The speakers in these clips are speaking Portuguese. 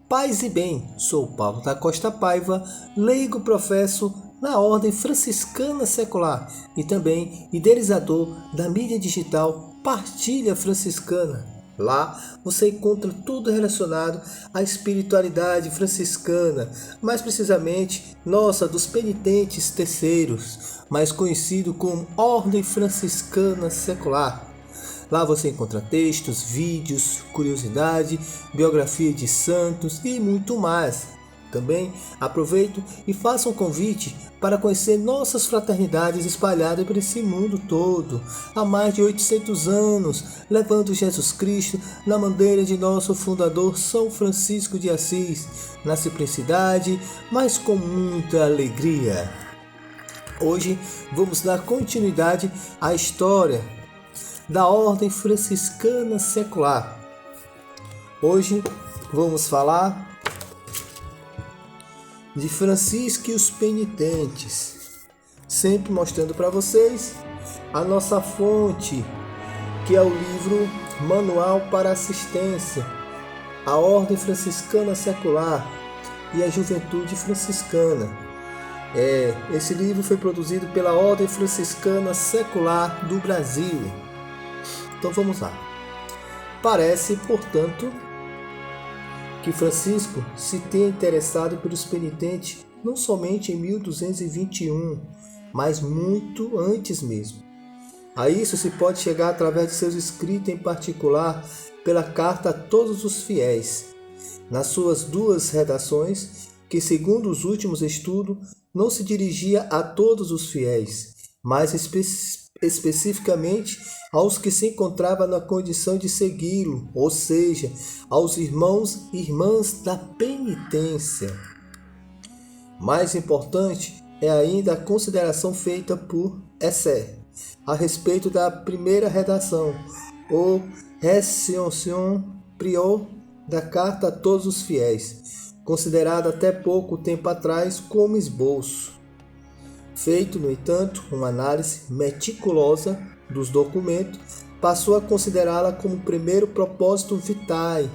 Paz e bem, sou Paulo da Costa Paiva, leigo professo na Ordem Franciscana Secular e também idealizador da mídia digital Partilha Franciscana. Lá você encontra tudo relacionado à espiritualidade franciscana, mais precisamente nossa dos penitentes terceiros, mais conhecido como Ordem Franciscana Secular. Lá você encontra textos, vídeos, curiosidade, biografia de santos e muito mais. Também aproveito e faço um convite para conhecer nossas fraternidades espalhadas por esse mundo todo, há mais de 800 anos, levando Jesus Cristo na bandeira de nosso fundador São Francisco de Assis, na simplicidade, mas com muita alegria. Hoje vamos dar continuidade à história da Ordem Franciscana Secular. Hoje vamos falar de Francisco e os Penitentes, sempre mostrando para vocês a nossa fonte, que é o livro Manual para Assistência, a Ordem Franciscana Secular e a Juventude Franciscana. Esse livro foi produzido pela Ordem Franciscana Secular do Brasil. Então vamos lá. Parece, portanto, que Francisco se tenha interessado pelos penitentes não somente em 1221, mas muito antes mesmo. A isso se pode chegar através de seus escritos, em particular pela Carta a Todos os Fiéis, nas suas duas redações, que segundo os últimos estudos, não se dirigia a todos os fiéis, mas especificamente aos que se encontravam na condição de segui-lo, ou seja, aos irmãos e irmãs da penitência. Mais importante é ainda a consideração feita por Essé a respeito da primeira redação, ou Recension Prior da Carta a Todos os Fiéis, considerada até pouco tempo atrás como esboço. Feito, no entanto, uma análise meticulosa dos documentos, passou a considerá-la como primeiro propósito vitae,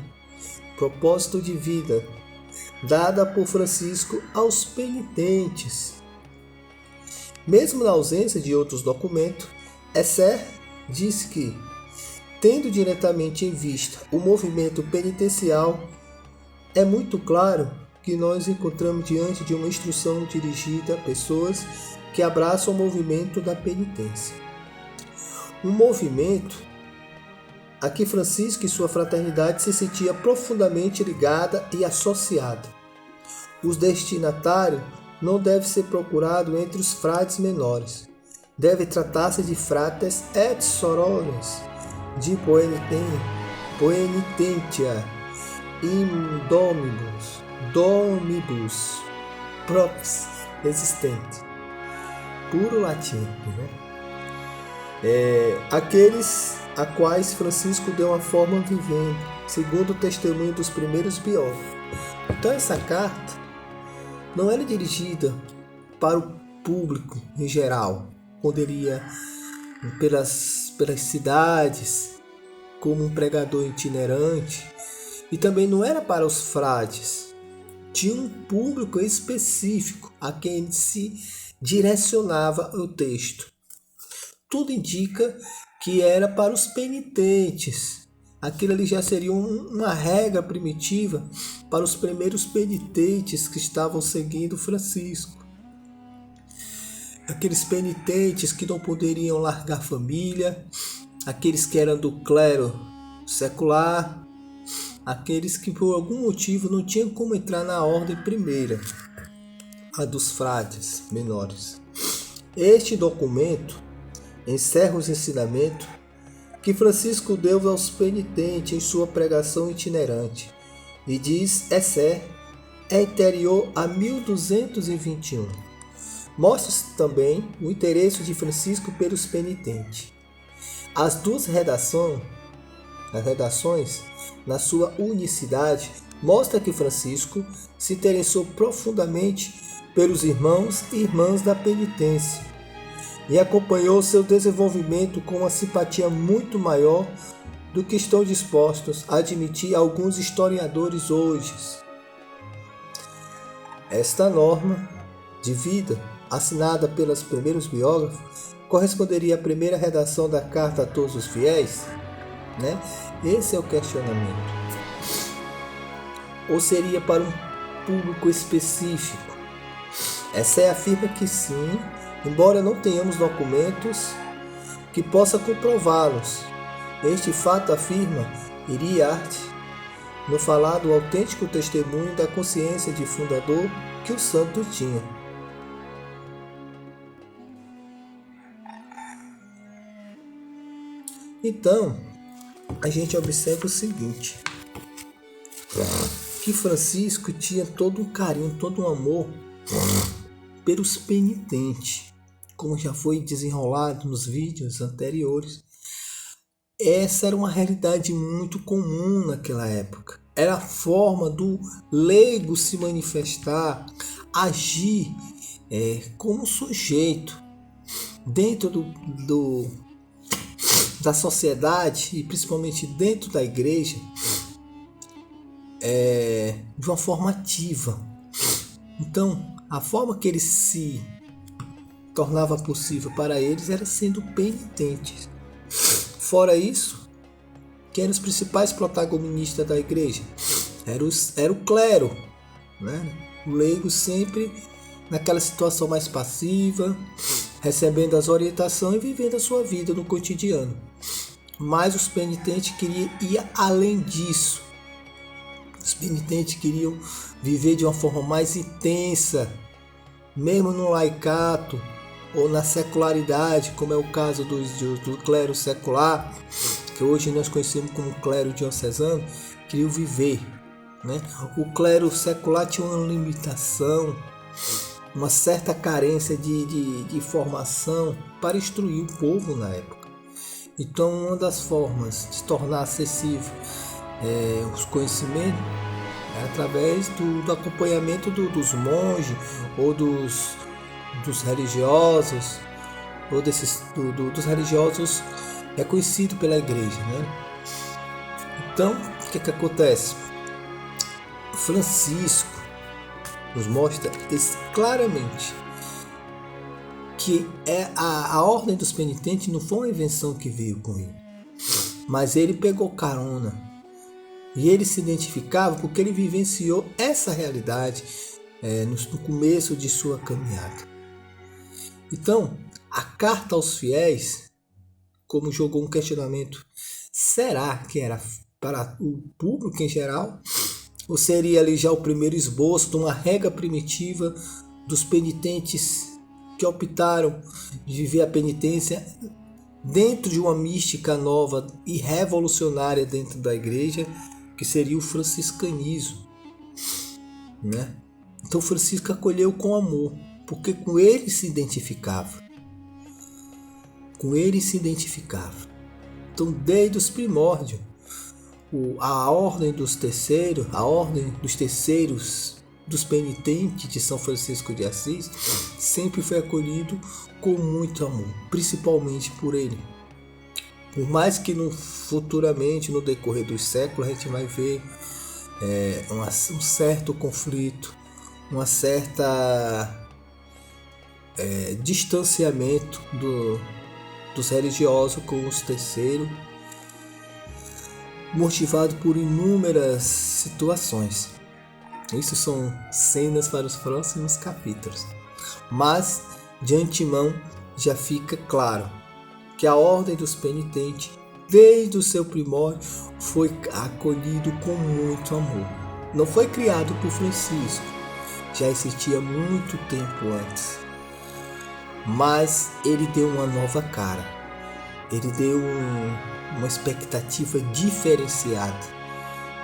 propósito de vida, dada por Francisco aos penitentes. Mesmo na ausência de outros documentos, Essé disse que, tendo diretamente em vista o movimento penitencial, é muito claro que nós encontramos diante de uma instrução dirigida a pessoas que abraçam o movimento da penitência. Um movimento a que Francisco e sua fraternidade se sentia profundamente ligada e associada. Os destinatários não devem ser procurados entre os frades menores. Deve tratar-se de fratres et sorores, de poenitentia, domibus, prox, existente. Puro latim, né? Aqueles a quais Francisco deu uma forma vivendo, segundo o testemunho dos primeiros biógrafos. Então essa carta não era dirigida para o público em geral, quando ele ia pelas cidades como um pregador itinerante, e também não era para os frades. Tinha um público específico a quem se direcionava o texto. Tudo indica que era para os penitentes. Aquilo ali já seria uma regra primitiva para os primeiros penitentes que estavam seguindo Francisco. Aqueles penitentes que não poderiam largar a família, aqueles que eram do clero secular, aqueles que por algum motivo não tinham como entrar na ordem primeira, a dos frades menores. Este documento encerra os ensinamentos que Francisco deu aos penitentes em sua pregação itinerante, e diz Essé, é anterior a 1221. Mostra-se também o interesse de Francisco pelos penitentes. As duas redações, na sua unicidade, mostra que Francisco se interessou profundamente pelos irmãos e irmãs da penitência e acompanhou seu desenvolvimento com uma simpatia muito maior do que estão dispostos a admitir alguns historiadores hoje. Esta norma de vida, assinada pelos primeiros biógrafos, corresponderia à primeira redação da Carta a todos os fiéis? Né? Esse é o questionamento. Ou seria para um público específico? Essa afirma que sim, embora não tenhamos documentos que possa comprová-los. Este fato afirma Iriarte no falar do autêntico testemunho da consciência de fundador que o santo tinha. Então, a gente observa o seguinte, que Francisco tinha todo um carinho, todo um amor pelos penitentes, como já foi desenrolado nos vídeos anteriores. Essa era uma realidade muito comum naquela época. Era a forma do leigo se manifestar, agir como sujeito dentro da sociedade e principalmente dentro da igreja, de uma forma ativa. Então, a forma que ele se tornava possível para eles era sendo penitentes. Fora isso, quem eram os principais protagonistas da igreja? Era o clero, né? O leigo sempre naquela situação mais passiva, recebendo as orientações e vivendo a sua vida no cotidiano. Mas os penitentes queriam ir além disso. Os penitentes queriam viver de uma forma mais intensa, mesmo no laicato ou na secularidade, como é o caso do clero secular, que hoje nós conhecemos como clero diocesano, queriam viver, né? O clero secular tinha uma limitação, uma certa carência de formação para instruir o povo na época. Então, uma das formas de tornar acessível os conhecimentos é através do acompanhamento dos monges ou dos religiosos, ou dos religiosos reconhecidos pela igreja, né? Então, o que acontece? Francisco nos mostra claramente que a ordem dos penitentes não foi uma invenção que veio com ele, mas ele pegou carona e ele se identificava porque ele vivenciou essa realidade no começo de sua caminhada. Então, a carta aos fiéis, como jogou um questionamento, será que era para o público em geral? Ou seria ali já o primeiro esboço de uma regra primitiva dos penitentes que optaram de viver a penitência dentro de uma mística nova e revolucionária dentro da igreja, que seria o franciscanismo, né? Então Francisco acolheu com amor, porque com ele se identificava. Com ele se identificava. Então, desde os primórdios, a ordem dos terceiros, dos penitentes de São Francisco de Assis, sempre foi acolhido com muito amor, principalmente por ele. Por mais que futuramente, no decorrer dos séculos, a gente vai ver um certo conflito, uma certa distanciamento dos religiosos com os terceiros, motivado por inúmeras situações. Isso são cenas para os próximos capítulos. Mas, de antemão, já fica claro que a ordem dos penitentes, desde o seu primórdio, foi acolhido com muito amor. Não foi criado por Francisco, já existia muito tempo antes. Mas ele deu uma nova cara. Ele deu uma expectativa diferenciada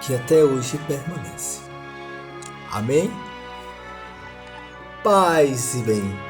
que até hoje permanece. Amém? Paz e bem.